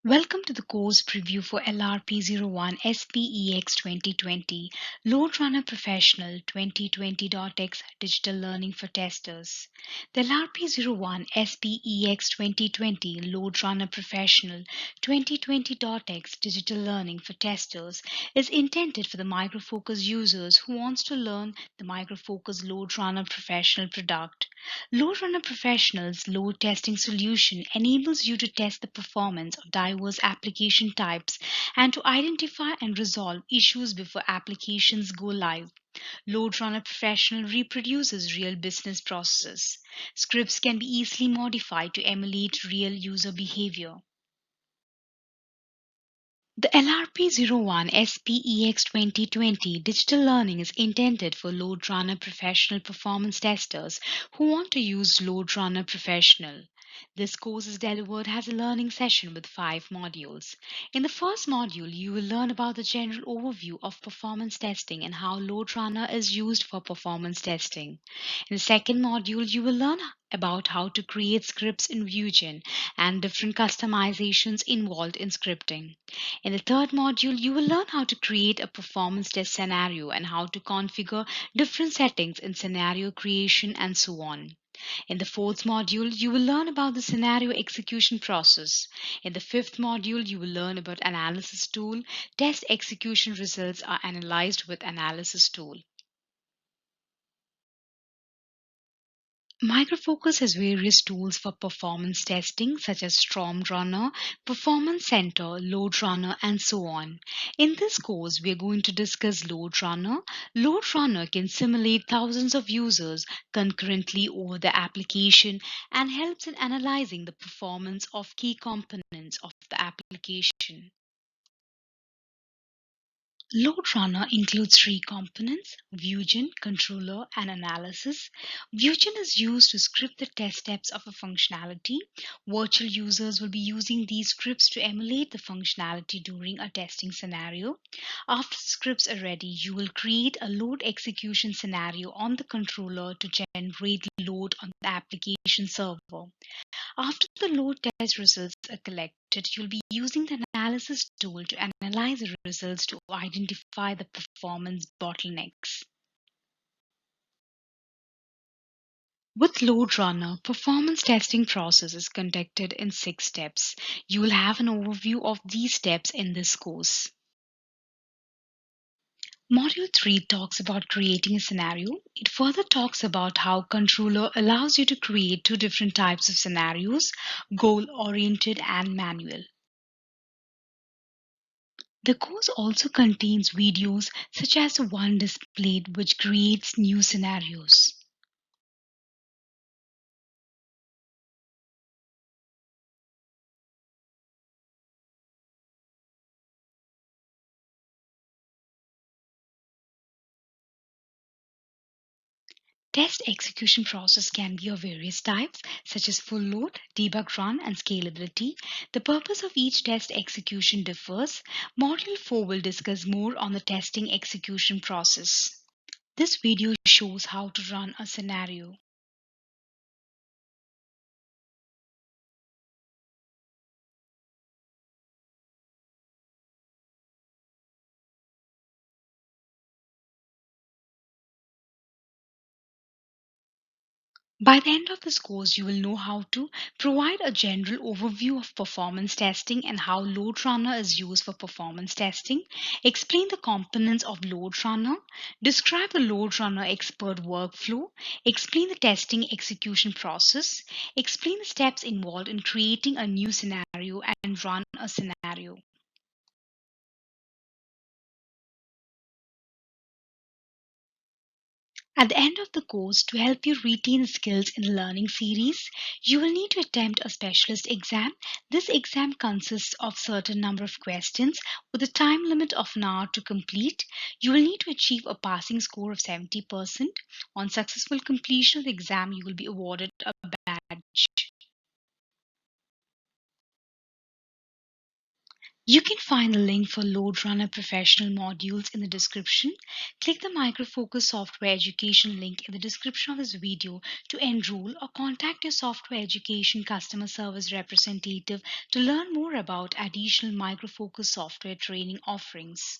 Welcome to the course preview for LRP01 SPEX 2020 LoadRunner Professional 2020.x Digital Learning for Testers. The LRP01 SPEX 2020 LoadRunner Professional 2020.x Digital Learning for Testers is intended for the Micro Focus users who wants to learn the Micro Focus LoadRunner Professional product. LoadRunner Professional's load testing solution enables you to test the performance of diverse application types and to identify and resolve issues before applications go live. LoadRunner Professional reproduces real business processes. Scripts can be easily modified to emulate real user behavior. The LRP01 SPEX 2020 digital learning is intended for LoadRunner Professional performance testers who want to use LoadRunner Professional. This course is delivered as a learning session with 5 modules. In the first module, you will learn about the general overview of performance testing and how LoadRunner is used for performance testing. In the second module, you will learn about how to create scripts in Vuegen and different customizations involved in scripting. In the third module, you will learn how to create a performance test scenario and how to configure different settings in scenario creation and so on. In the fourth module, you will learn about the scenario execution process. In the fifth module, you will learn about analysis tool. Test execution results are analyzed with analysis tool. Micro Focus has various tools for performance testing such as StormRunner, Performance Center, LoadRunner, and so on. In this course, we are going to discuss LoadRunner. LoadRunner can simulate thousands of users concurrently over the application and helps in analyzing the performance of key components of the application. LoadRunner includes 3 components: Vuegen, controller, and analysis. Vuegen is used to script the test steps of a functionality. Virtual users will be using these scripts to emulate the functionality during a testing scenario. After the scripts are ready, you will create a load execution scenario on the controller to generate load on the application server. After the load test results are collected, you'll be using the analysis tool to analyze the results to identify the performance bottlenecks. With LoadRunner, performance testing process is conducted in 6 steps. You will have an overview of these steps in this course. Module 3 talks about creating a scenario. It further talks about how controller allows you to create 2 different types of scenarios: goal-oriented and manual. The course also contains videos such as the one displayed which creates new scenarios. Test execution process can be of various types such as full load, debug run, and scalability. The purpose of each test execution differs. Module 4 will discuss more on the testing execution process. This video shows how to run a scenario. By the end of this course, you will know how to provide a general overview of performance testing and how LoadRunner is used for performance testing, explain the components of LoadRunner, describe the LoadRunner expert workflow, explain the testing execution process, explain the steps involved in creating a new scenario and run a scenario. At the end of the course, to help you retain skills in the learning series, you will need to attempt a specialist exam. This exam consists of certain number of questions with a time limit of an hour to complete. You will need to achieve a passing score of 70%. On successful completion of the exam, you will be awarded a badge. You can find the link for LoadRunner Professional modules in the description. Click the Microfocus Software Education link in the description of this video to enroll or contact your software education customer service representative to learn more about additional Microfocus software training offerings.